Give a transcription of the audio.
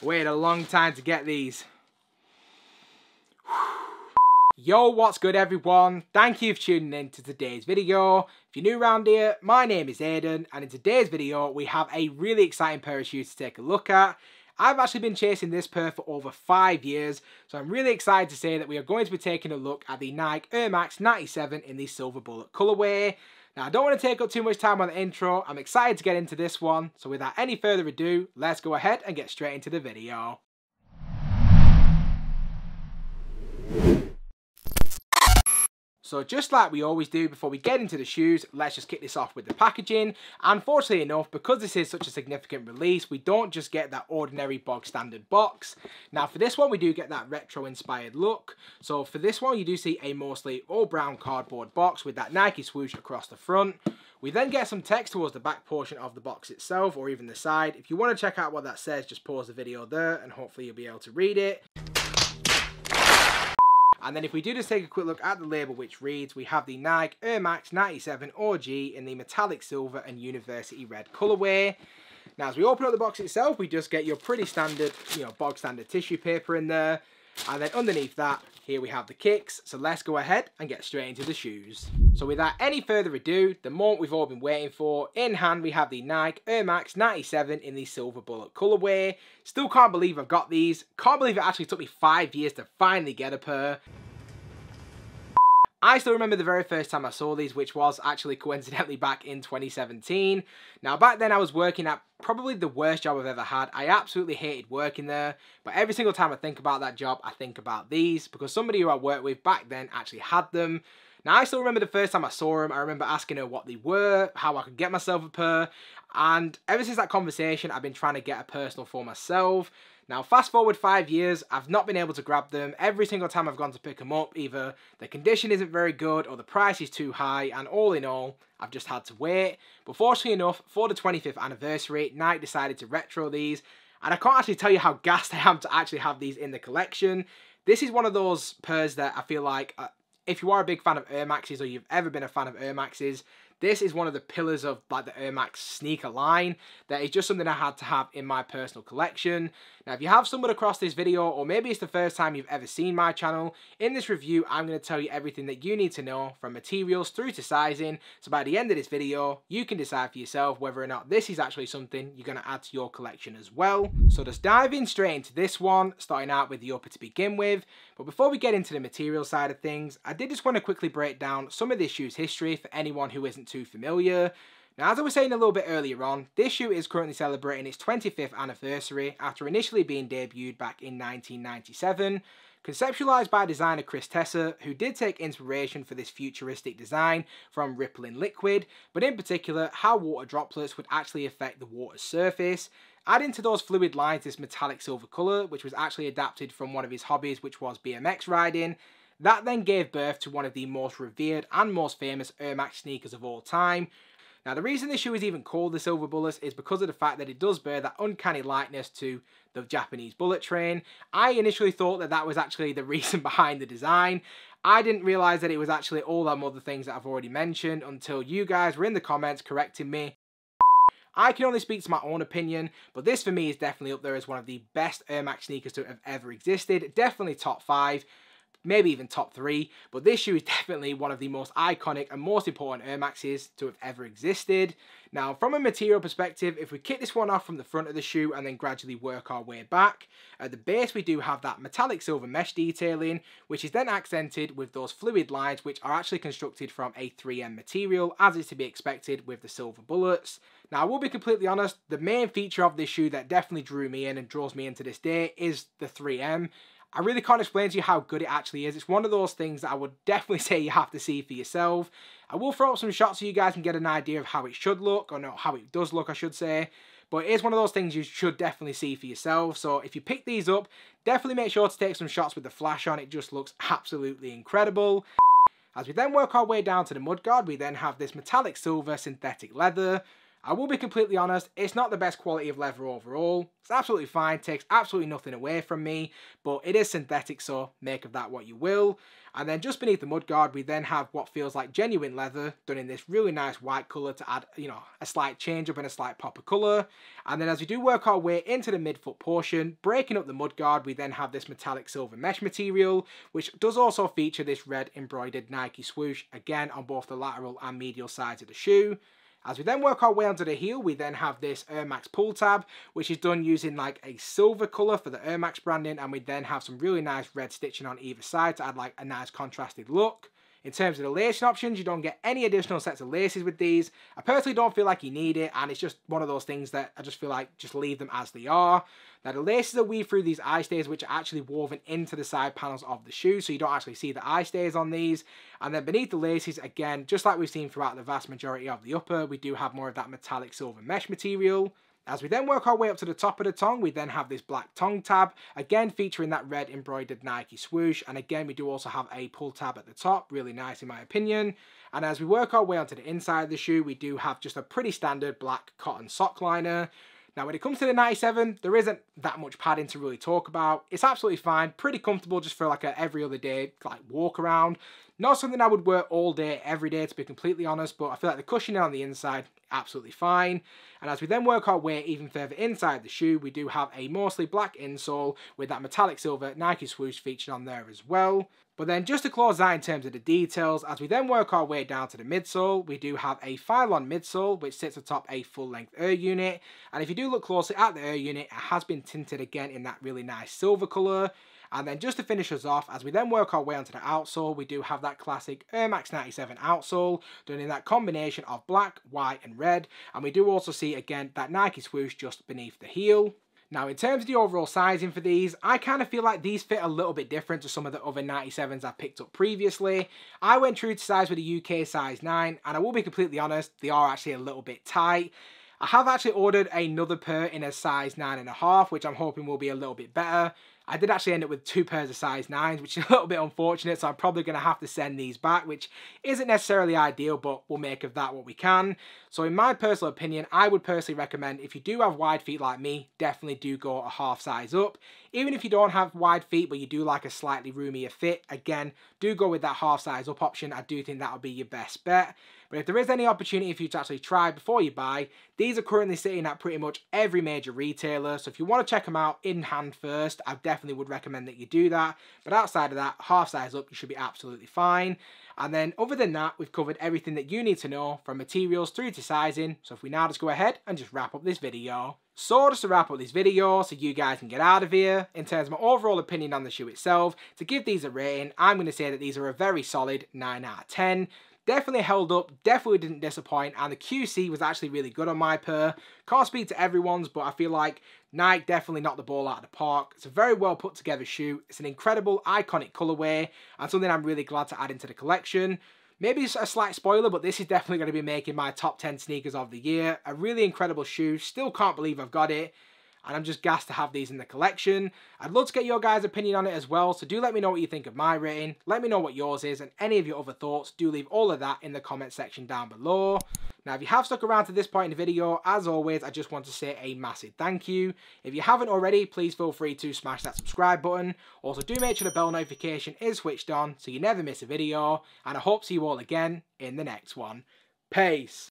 Waited a long time to get these. Yo, what's good everyone? Thank you for tuning in to today's video. If you're new around here, my name is Aiden, and in today's video we have a really exciting pair of shoes to take a look at. I've actually been chasing this pair for over 5 years, so I'm really excited to say that we are going to be taking a look at the Nike Air Max 97 in the Silver Bullet colorway. Now, I don't want to take up too much time on the intro. I'm excited to get into this one, so without any further ado, let's go ahead and get straight into the video. So just like we always do before we get into the shoes, let's just kick this off with the packaging. Unfortunately enough, because this is such a significant release, we don't just get that ordinary bog standard box. Now for this one, we do get that retro inspired look. So for this one, you do see a mostly all brown cardboard box with that Nike swoosh across the front. We then get some text towards the back portion of the box itself, or even the side. If you want to check out what that says, just pause the video there and hopefully you'll be able to read it. And then if we do just take a quick look at the label, which reads, we have the Nike Air Max 97 OG in the metallic silver and university red colorway. Now as we open up the box itself, we just get your pretty standard, bog standard tissue paper in there. And then underneath that, here we have the kicks. So let's go ahead and get straight into the shoes. So without any further ado, the moment we've all been waiting for, in hand we have the Nike Air Max 97 in the Silver Bullet colorway. Still can't believe I've got these. Can't believe it actually took me 5 years to finally get a pair. I still remember the very first time I saw these, which was actually coincidentally back in 2017. Now back then I was working at probably the worst job I've ever had. I absolutely hated working there, but every single time I think about that job, I think about these, because somebody who I worked with back then actually had them. Now I still remember the first time I saw them. I remember asking her what they were, how I could get myself a pair, and ever since that conversation I've been trying to get a personal for myself. Now fast forward 5 years, I've not been able to grab them. Every single time I've gone to pick them up, either the condition isn't very good or the price is too high, and all in all, I've just had to wait. But fortunately enough, for the 25th anniversary, Nike decided to retro these, and I can't actually tell you how gassed I am to actually have these in the collection. This is one of those pairs that I feel like, if you are a big fan of Air Maxes or you've ever been a fan of Air Maxes, this is one of the pillars of like the Air Max sneaker line. That is just something I had to have in my personal collection. Now if you have stumbled across this video, or maybe it's the first time you've ever seen my channel, in this review I'm going to tell you everything that you need to know, from materials through to sizing, so by the end of this video you can decide for yourself whether or not this is actually something you're going to add to your collection as well. So just diving straight into this one, starting out with the upper to begin with. But before we get into the material side of things, I did just want to quickly break down some of this shoe's history for anyone who isn't too familiar. Now as I was saying a little bit earlier on, this shoe is currently celebrating its 25th anniversary after initially being debuted back in 1997. Conceptualized by designer Chris Tesser, who did take inspiration for this futuristic design from rippling liquid, but in particular how water droplets would actually affect the water's surface. Adding to those fluid lines this metallic silver colour, which was actually adapted from one of his hobbies, which was BMX riding. That then gave birth to one of the most revered and most famous Air Max sneakers of all time. Now the reason this shoe is even called the Silver Bullet is because of the fact that it does bear that uncanny likeness to the Japanese bullet train. I initially thought that that was actually the reason behind the design. I didn't realise that it was actually all them other things that I've already mentioned until you guys were in the comments correcting me. I can only speak to my own opinion, but this for me is definitely up there as one of the best Air Max sneakers to have ever existed. Definitely top 5. Maybe even top 3, but this shoe is definitely one of the most iconic and most important Air Maxes to have ever existed. Now from a material perspective, if we kick this one off from the front of the shoe and then gradually work our way back, at the base we do have that metallic silver mesh detailing, which is then accented with those fluid lines which are actually constructed from a 3M material, as is to be expected with the Silver Bullets. Now I will be completely honest, the main feature of this shoe that definitely drew me in and draws me in to this day is the 3M. I really can't explain to you how good it actually is. It's one of those things that I would definitely say you have to see for yourself. I will throw up some shots so you guys can get an idea of how it should look, or no, how it does look I should say. But it is one of those things you should definitely see for yourself. So if you pick these up, definitely make sure to take some shots with the flash on. It just looks absolutely incredible. As we then work our way down to the mudguard, we then have this metallic silver synthetic leather. I will be completely honest, it's not the best quality of leather overall. It's absolutely fine, takes absolutely nothing away from me, but it is synthetic, so make of that what you will. And then just beneath the mudguard, we then have what feels like genuine leather, done in this really nice white colour to add, a slight change up and a slight pop of colour. And then as we do work our way into the midfoot portion, breaking up the mudguard, we then have this metallic silver mesh material, which does also feature this red embroidered Nike swoosh, again on both the lateral and medial sides of the shoe. As we then work our way onto the heel, we then have this Air Max pull tab, which is done using like a silver colour for the Air Max branding, and we then have some really nice red stitching on either side to add like a nice contrasted look. In terms of the lacing options, you don't get any additional sets of laces with these. I personally don't feel like you need it, and it's just one of those things that I just feel like just leave them as they are. Now the laces are weaved through these eye stays, which are actually woven into the side panels of the shoe, so you don't actually see the eye stays on these. And then beneath the laces, again, just like we've seen throughout the vast majority of the upper, we do have more of that metallic silver mesh material. As we then work our way up to the top of the tongue, we then have this black tongue tab, again featuring that red embroidered Nike swoosh, and again we do also have a pull tab at the top, really nice in my opinion. And as we work our way onto the inside of the shoe, we do have just a pretty standard black cotton sock liner. Now when it comes to the 97, there isn't that much padding to really talk about. It's absolutely fine, pretty comfortable just for like a every other day like walk around. Not something I would wear all day, every day to be completely honest, but I feel like the cushioning on the inside, absolutely fine. And as we then work our way even further inside the shoe, we do have a mostly black insole with that metallic silver Nike swoosh featured on there as well. But then just to close that in terms of the details, as we then work our way down to the midsole, we do have a Phylon midsole which sits atop a full length Air unit. And if you do look closely at the Air unit, it has been tinted again in that really nice silver colour. And then just to finish us off, as we then work our way onto the outsole, we do have that classic Air Max 97 outsole, done in that combination of black, white and red. And we do also see again that Nike swoosh just beneath the heel. Now in terms of the overall sizing for these, I kind of feel like these fit a little bit different to some of the other 97s I've picked up previously. I went true to size with a UK size 9, and I will be completely honest, they are actually a little bit tight. I have actually ordered another pair in a size 9.5, which I'm hoping will be a little bit better. I did actually end up with 2 pairs of size 9s, which is a little bit unfortunate, so I'm probably going to have to send these back, which isn't necessarily ideal, but we'll make of that what we can. So in my personal opinion, I would personally recommend, if you do have wide feet like me, definitely do go a half size up. Even if you don't have wide feet, but you do like a slightly roomier fit, again, do go with that half size up option. I do think that will be your best bet. But if there is any opportunity for you to actually try before you buy, these are currently sitting at pretty much every major retailer. So if you want to check them out in hand first, I definitely would recommend that you do that. But outside of that, half size up, you should be absolutely fine. And then other than that, we've covered everything that you need to know from materials through to sizing. So if we now just go ahead and just wrap up this video. So just to wrap up this video so you guys can get out of here, in terms of my overall opinion on the shoe itself, to give these a rating, I'm going to say that these are a very solid 9 out of 10. Definitely held up, definitely didn't disappoint, and the QC was actually really good on my pair. Can't speak to everyone's, but I feel like Nike definitely knocked the ball out of the park. It's a very well put together shoe. It's an incredible, iconic colourway, and something I'm really glad to add into the collection. Maybe it's a slight spoiler, but this is definitely going to be making my top 10 sneakers of the year. A really incredible shoe. Still can't believe I've got it. And I'm just gassed to have these in the collection. I'd love to get your guys' opinion on it as well, so do let me know what you think of my rating. Let me know what yours is, and any of your other thoughts, do leave all of that in the comment section down below. Now, if you have stuck around to this point in the video, as always, I just want to say a massive thank you. If you haven't already, please feel free to smash that subscribe button. Also, do make sure the bell notification is switched on so you never miss a video. And I hope to see you all again in the next one. Peace.